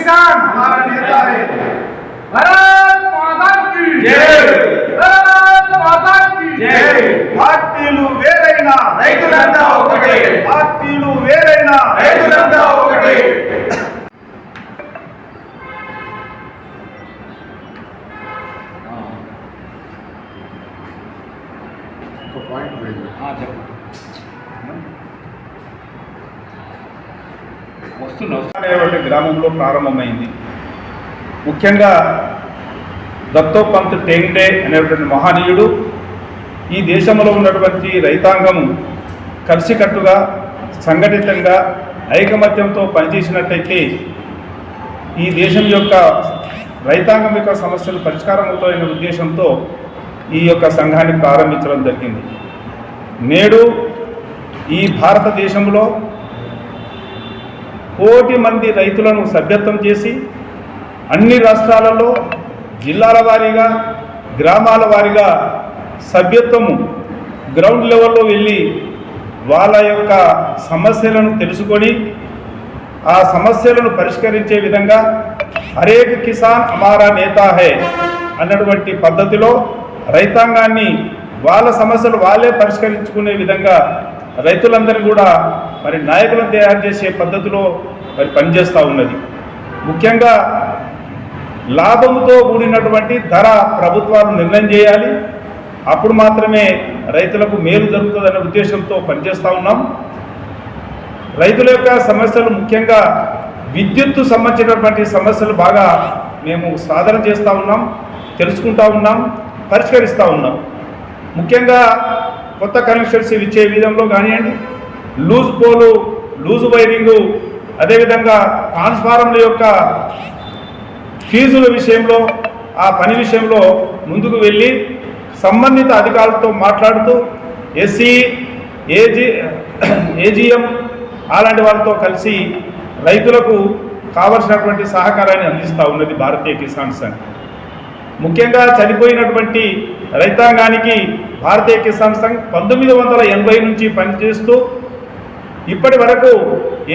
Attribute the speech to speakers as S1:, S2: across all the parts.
S1: किसान
S2: हमारा नेता है।
S1: भारत माता की
S2: जय।
S1: भारत माता की
S2: जय। పార్టీలు వేరైనా రైతులంతా ఒకటే, పార్టీలు వేరైనా రైతులంతా ఒకటే. అనేటువంటి గ్రామంలో ప్రారంభమైంది. ముఖ్యంగా దత్తోపంత్ టెంగ్డే అనేటువంటి మహనీయుడు ఈ దేశంలో ఉన్నటువంటి రైతాంగము కలిసికట్టుగా సంఘటితంగా ఐకమత్యంతో పనిచేసినట్టయితే ఈ దేశం యొక్క రైతాంగం యొక్క సమస్యలు పరిష్కారం అవుతాయనే ఉద్దేశంతో ఈ యొక్క సంఘాన్ని ప్రారంభించడం జరిగింది. నేడు ఈ భారతదేశంలో కోటి మంది రైతులను సభ్యత్వం చేసి అన్ని రాష్ట్రాలలో జిల్లాల వారీగా గ్రామాల వారీగా సభ్యత్వము గ్రౌండ్ లెవెల్లో వెళ్ళి వాళ్ళ యొక్క సమస్యలను తెలుసుకొని ఆ సమస్యలను పరిష్కరించే విధంగా హరేక్ కిసాన్ హమారా నేతా హై అన్నటువంటి పద్ధతిలో రైతాంగాన్ని వాళ్ళ సమస్యలు వాళ్ళే పరిష్కరించుకునే విధంగా రైతులందరినీ కూడా మరి నాయకులను తయారు చేసే పద్ధతిలో మరి పనిచేస్తూ ఉన్నది. ముఖ్యంగా లాభంతో కూడినటువంటి ధర ప్రభుత్వాలు నిర్ణయం చేయాలి. అప్పుడు మాత్రమే రైతులకు మేలు జరుగుతుందనే ఉద్దేశంతో పనిచేస్తూ ఉన్నాం. రైతుల యొక్క సమస్యలు ముఖ్యంగా విద్యుత్తు సంబంధించినటువంటి సమస్యలు బాగా మేము సాధన చేస్తూ ఉన్నాం, తెలుసుకుంటూ ఉన్నాం, పరిష్కరిస్తూ ఉన్నాం. ముఖ్యంగా కొత్త కనెక్షన్స్ ఇచ్చే విధంలో కానివ్వండి, లూజ్ పోలు, లూజ్ వైరింగు, అదేవిధంగా ట్రాన్స్ఫార్మర్ల యొక్క ఫీజుల విషయంలో ఆ పని విషయంలో ముందుకు వెళ్ళి సంబంధిత అధికారులతో మాట్లాడుతూ ఎస్సీ ఏజీఎం అలాంటి వాళ్ళతో కలిసి రైతులకు కావలసినటువంటి సహకారాన్ని అందిస్తూ ఉన్నది భారతీయ కిసాన్ సంఘ్. ముఖ్యంగా చనిపోయినటువంటి రైతాంగానికి భారతీయ కిసాన్ సంఘ్ 1980 నుంచి పనిచేస్తూ ఇప్పటి వరకు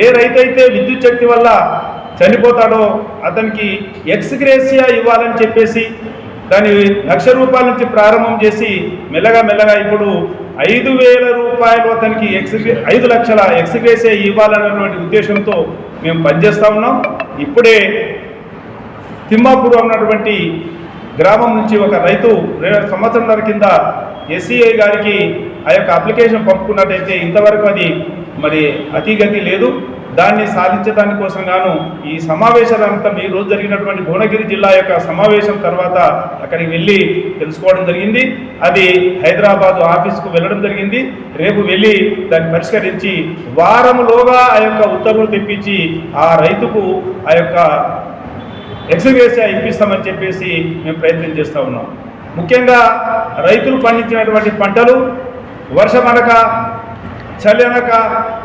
S2: ఏ రైతైతే విద్యుత్ శక్తి వల్ల చనిపోతాడో అతనికి ఎక్స్గ్రేసియా ఇవ్వాలని చెప్పేసి దాని ₹1,00,000 నుంచి ప్రారంభం చేసి మెల్లగా ఇప్పుడు 5,000 రూపాయలు అతనికి 5 లక్షల ఎక్స్గ్రేసియా ఇవ్వాలన్నటువంటి ఉద్దేశంతో మేము పనిచేస్తూ ఉన్నాం. ఇప్పుడే తిమ్మాపూర్ ఉన్నటువంటి గ్రామం నుంచి ఒక రైతు 2 సంవత్సరాల కింద ఎస్సీఐ గారికి ఆ యొక్క అప్లికేషన్ పంపుకున్నట్టయితే ఇంతవరకు అది మరి అతిగతి లేదు. దాన్ని సాధించడానికి కోసం గాను ఈ సమావేశాలంతా ఈ రోజు జరిగినటువంటి భువనగిరి జిల్లా యొక్క సమావేశం తర్వాత అక్కడికి వెళ్ళి తెలుసుకోవడం జరిగింది. అది హైదరాబాదు ఆఫీస్కు వెళ్ళడం జరిగింది. రేపు వెళ్ళి దాన్ని పరిష్కరించి వారంలోగా ఆ యొక్క ఉత్తర్వులు తెప్పించి ఆ రైతుకు ఆ యొక్క ఎక్స్గ్రేసియా ఇప్పిస్తామని చెప్పేసి మేము ప్రయత్నం చేస్తూ ఉన్నాం. ముఖ్యంగా రైతులు పండించినటువంటి పంటలు వర్షమనక, చలి అనక,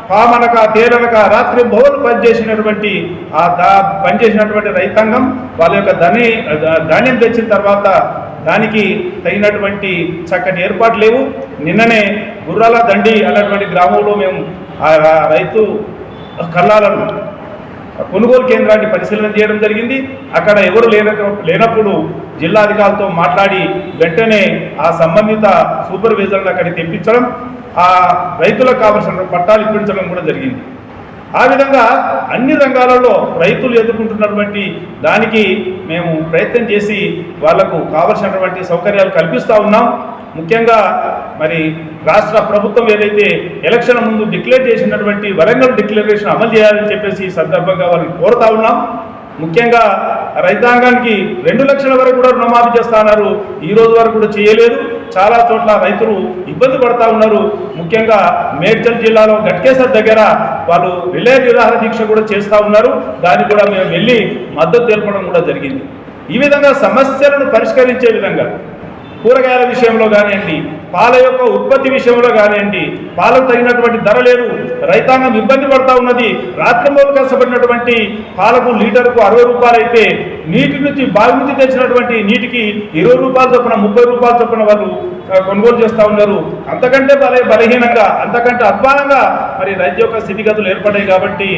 S2: పామనక, తేలనక రాత్రి బహుళ పనిచేసినటువంటి పనిచేసినటువంటి రైతాంగం వాళ్ళ యొక్క ధాన్యం తెచ్చిన తర్వాత దానికి తగినటువంటి చక్కటి ఏర్పాటు లేవు. నిన్ననే గుర్రాల దండి అన్నటువంటి గ్రామంలో మేము ఆ రైతు కల్లాలను కొనుగోలు కేంద్రాన్ని పరిశీలన చేయడం జరిగింది. అక్కడ ఎవరు లేనప్పుడు జిల్లాధికారులతో మాట్లాడి వెంటనే ఆ సంబంధిత సూపర్వైజర్లను అక్కడికి తెప్పించడం, ఆ రైతులకు కావలసిన పట్టాలు ఇప్పించడం కూడా జరిగింది. ఆ విధంగా అన్ని రంగాలలో రైతులు ఎదుర్కొంటున్నటువంటి దానికి మేము ప్రయత్నం చేసి వాళ్లకు కావలసినటువంటి సౌకర్యాలు కల్పిస్తూ ఉన్నాం. ముఖ్యంగా మరి రాష్ట్ర ప్రభుత్వం ఏదైతే ఎలక్షన్ ముందు డిక్లేర్ చేసినటువంటి వరంగల్ డిక్లరేషన్ అమలు చేయాలని చెప్పేసి ఈ సందర్భంగా వారిని కోరుతా ఉన్నాం. ముఖ్యంగా రైతాంగానికి 2 లక్షల వరకు కూడా రుణమాఫీ చేస్తున్నారు. ఈ రోజు వరకు కూడా చేయలేదు. చాలా చోట్ల రైతులు ఇబ్బంది పడతా ఉన్నారు. ముఖ్యంగా మేడ్చల్ జిల్లాలో గట్కేసర్ దగ్గర వాళ్ళు రిలే నిరాహార దీక్ష కూడా చేస్తూ ఉన్నారు. దానికి కూడా మేము వెళ్ళి మద్దతు తెలపడం కూడా జరిగింది. ఈ విధంగా సమస్యలను పరిష్కరించే విధంగా కూరగాయల విషయంలో కానివ్వండి, పాల యొక్క ఉత్పత్తి విషయంలో కానివ్వండి, పాలకు తగినటువంటి ధర లేదు, రైతాంగం ఇబ్బంది పడతా ఉన్నది. రాత్రింబోలు కష్టపడినటువంటి పాలకు లీటర్కు 60 రూపాయలు అయితే నీటి నుంచి బావి నుంచి తెచ్చినటువంటి నీటికి 20 రూపాయలు చొప్పున 30 రూపాయలు చొప్పున వాళ్ళు కొనుగోలు చేస్తూ ఉన్నారు. అంతకంటే బలహీనంగా, అంతకంటే అధ్వానంగా మరి రైతు యొక్క స్థితిగతులు ఏర్పడ్డాయి. కాబట్టి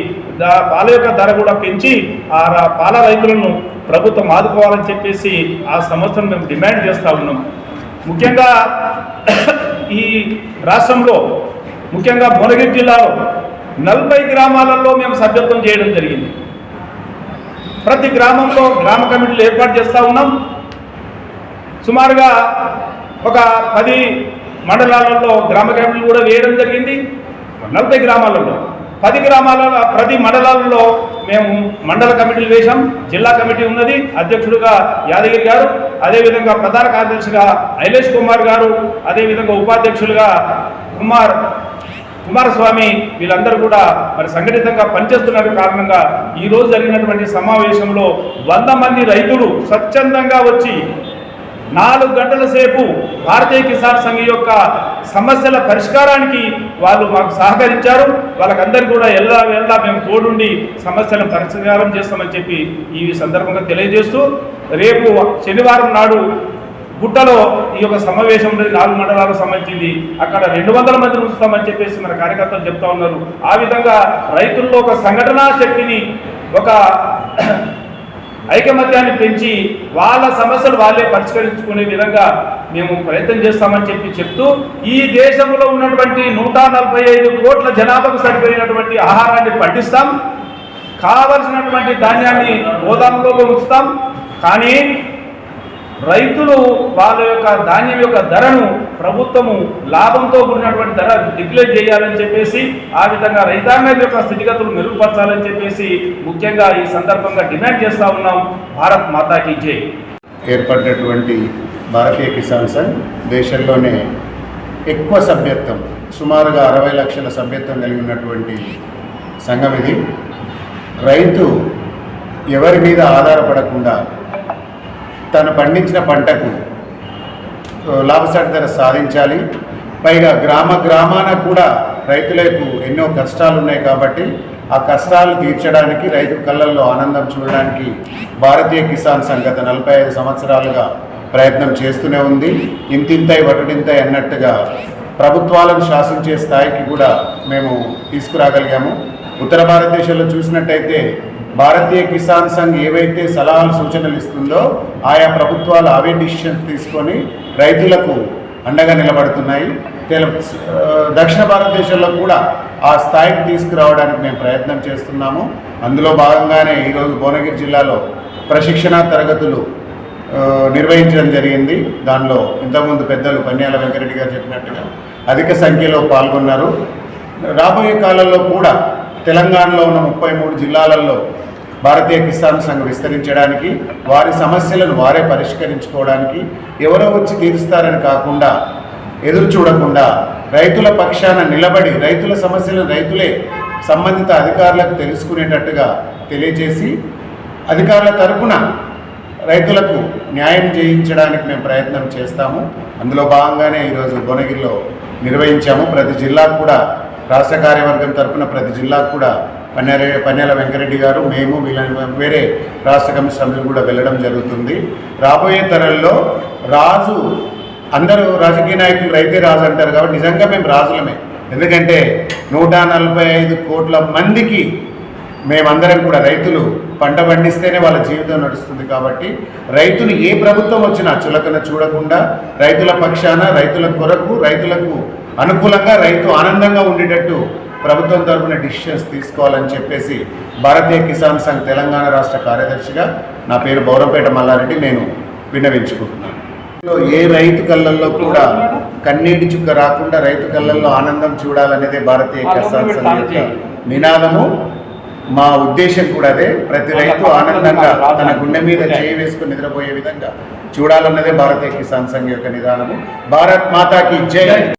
S2: పాల యొక్క ధర కూడా పెంచి ఆ పాల రైతులను ప్రభుత్వం ఆదుకోవాలని చెప్పేసి ఆ సంవత్సరం మేము డిమాండ్ చేస్తూ ఉన్నాం. ముఖ్యంగా ఈ రాష్ట్రంలో ముఖ్యంగా భువనగిరి జిల్లాలో 40 గ్రామాలలో మేము సభ్యత్వం చేయడం జరిగింది. ప్రతి గ్రామంలో గ్రామ కమిటీలు ఏర్పాటు చేస్తూ ఉన్నాం. సుమారుగా ఒక 10 మండలాలలో గ్రామ కమిటీలు కూడా వేయడం జరిగింది. 40 గ్రామాలలో 10 గ్రామాలలో ప్రతి మండలాలలో మేము మండల కమిటీలు వేశాం. జిల్లా కమిటీ ఉన్నది, అధ్యక్షుడిగా యాదగిరి గారు, అదేవిధంగా ప్రధాన కార్యదర్శిగా ఐలేష్ కుమార్ గారు, అదేవిధంగా ఉపాధ్యక్షులుగా కుమారస్వామి, వీళ్ళందరూ కూడా మరి సంఘటితంగా పనిచేస్తున్న కారణంగా ఈరోజు జరిగినటువంటి సమావేశంలో 100 మంది రైతులు స్వచ్ఛందంగా వచ్చి 4 గంటల సేపు భారతీయ కిసాన్ సంఘ్ యొక్క సమస్యల పరిష్కారానికి వాళ్ళు మాకు సహకరించారు. వాళ్ళకందరికీ కూడా ఎల్లా మేము తోడుండి సమస్యలను పరిష్కారం చేస్తామని చెప్పి ఈ సందర్భంగా తెలియజేస్తూ, రేపు శనివారం నాడు గుట్టలో ఈ యొక్క సమావేశం 4 మండలాలకు సంబంధించింది. అక్కడ 200 మందిని ఉంచుతామని చెప్పేసి మన కార్యకర్తలు చెప్తా ఉన్నారు. ఆ విధంగా రైతుల్లో ఒక సంఘటనా శక్తిని, ఒక ఐకమత్యాన్ని పెంచి వాళ్ళ సమస్యలు వాళ్ళే పరిష్కరించుకునే విధంగా మేము ప్రయత్నం చేస్తామని చెప్తూ, ఈ దేశంలో ఉన్నటువంటి 145 కోట్ల జనాభాకు సరిపోయినటువంటి ఆహారాన్ని పండిస్తాం, కావలసినటువంటి ధాన్యాన్ని గోదాములో ఉంచుతాం. కానీ రైతులు వాళ్ళ యొక్క ధాన్యం యొక్క ధరను ప్రభుత్వము లాభంతో కూడినటువంటి ధర డిక్లేర్ చేయాలని చెప్పేసి, ఆ విధంగా రైతాంగం యొక్క స్థితిగతులు మెరుగుపరచాలని చెప్పేసి ముఖ్యంగా ఈ సందర్భంగా డిమాండ్ చేస్తూ ఉన్నాం. భారత్ మాతాకి జై.
S3: ఏర్పడినటువంటి భారతీయ కిసాన్ సంఘ్ దేశంలోనే ఎక్కువ సభ్యత్వం, సుమారుగా 60 లక్షల సభ్యత్వం కలిగి ఉన్నటువంటి సంఘం ఇది. రైతు ఎవరి మీద ఆధారపడకుండా తను పండించిన పంటకు లాభసాటి ధర సాధించాలి. పైగా గ్రామాన కూడా రైతులకు ఎన్నో కష్టాలు ఉన్నాయి కాబట్టి ఆ కష్టాలు తీర్చడానికి, రైతు కళ్ళల్లో ఆనందం చూడడానికి భారతీయ కిసాన్ సంఘ్ గత 45 సంవత్సరాలుగా ప్రయత్నం చేస్తూనే ఉంది. ఇంతింతై వటుడింతై అన్నట్టుగా ప్రభుత్వాలను శాసించే స్థాయికి కూడా మేము తీసుకురాగలిగాము. ఉత్తర భారతదేశంలో చూసినట్టయితే భారతీయ కిసాన్ సంఘ్ ఏవైతే సలహాలు సూచనలు ఇస్తుందో ఆయా ప్రభుత్వాలు అవే డిసిషన్స్ తీసుకొని రైతులకు అండగా నిలబడుతున్నాయి. దక్షిణ భారతదేశంలో కూడా ఆ స్థాయికి తీసుకురావడానికి మేము ప్రయత్నం చేస్తున్నాము. అందులో భాగంగానే ఈరోజు భువనగిరి జిల్లాలో ప్రశిక్షణ తరగతులు నిర్వహించడం జరిగింది. దానిలో ఇంతకుముందు పెద్దలు పన్యాల వెంకరెడ్డి గారు చెప్పినట్టుగా అధిక సంఖ్యలో పాల్గొన్నారు. రాబోయే కాలంలో కూడా తెలంగాణలో ఉన్న 33 జిల్లాలలో భారతీయ కిసాన్ సంఘ్ విస్తరించడానికి, వారి సమస్యలను వారే పరిష్కరించుకోవడానికి, ఎవరో వచ్చి తీరుస్తారని కాకుండా ఎదురు చూడకుండా రైతుల పక్షాన నిలబడి రైతుల సమస్యలను రైతులే సంబంధిత అధికారులకు తెలుసుకునేటట్టుగా తెలియజేసి అధికారుల తరపున రైతులకు న్యాయం చేయించడానికి మేము ప్రయత్నం చేస్తాము. అందులో భాగంగానే ఈరోజు భువనగిరిలో నిర్వహించాము. ప్రతి జిల్లాకు కూడా రాష్ట్ర కార్యవర్గం తరఫున ప్రతి జిల్లాకు కూడా పన్యాల వెంకరెడ్డి గారు, మేము వేరే రాష్ట్ర కమిటీ సభ్యులు కూడా వెళ్ళడం జరుగుతుంది. రాబోయే తరంలో రాజు, అందరూ రాజకీయ నాయకులు రైతే రాజు అంటారు కాబట్టి నిజంగా మేము రాజులమే. ఎందుకంటే 145 కోట్ల మందికి మేమందరం కూడా రైతులు పంట పండిస్తేనే వాళ్ళ జీవితం నడుస్తుంది. కాబట్టి రైతులు ఏ ప్రభుత్వం వచ్చినా చులకన చూడకుండా రైతుల పక్షాన, రైతుల కొరకు, రైతులకు అనుకూలంగా, రైతు ఆనందంగా ఉండేటట్టు ప్రభుత్వం తరఫున డిసిషన్స్ తీసుకోవాలని చెప్పేసి భారతీయ కిసాన్ సంఘ్ తెలంగాణ రాష్ట్ర కార్యదర్శిగా నా పేరు బౌరంపేట మల్లారెడ్డి నేను విన్నవించుకుంటున్నాను. ఏ రైతు కళ్ళల్లో కూడా కన్నీటి చుక్క రాకుండా రైతు కళ్ళల్లో ఆనందం చూడాలనేదే భారతీయ కిసాన్ సంఘ్ యొక్క నినాదము. మా ఉద్దేశం కూడా అదే. ప్రతి రైతు ఆనందంగా తన గుండె మీద చేయి వేసుకుని నిద్రపోయే విధంగా చూడాలన్నదే భారతీయ కిసాన్ సంఘ్ యొక్క నిదానము. భారత్ మాతాకి జై.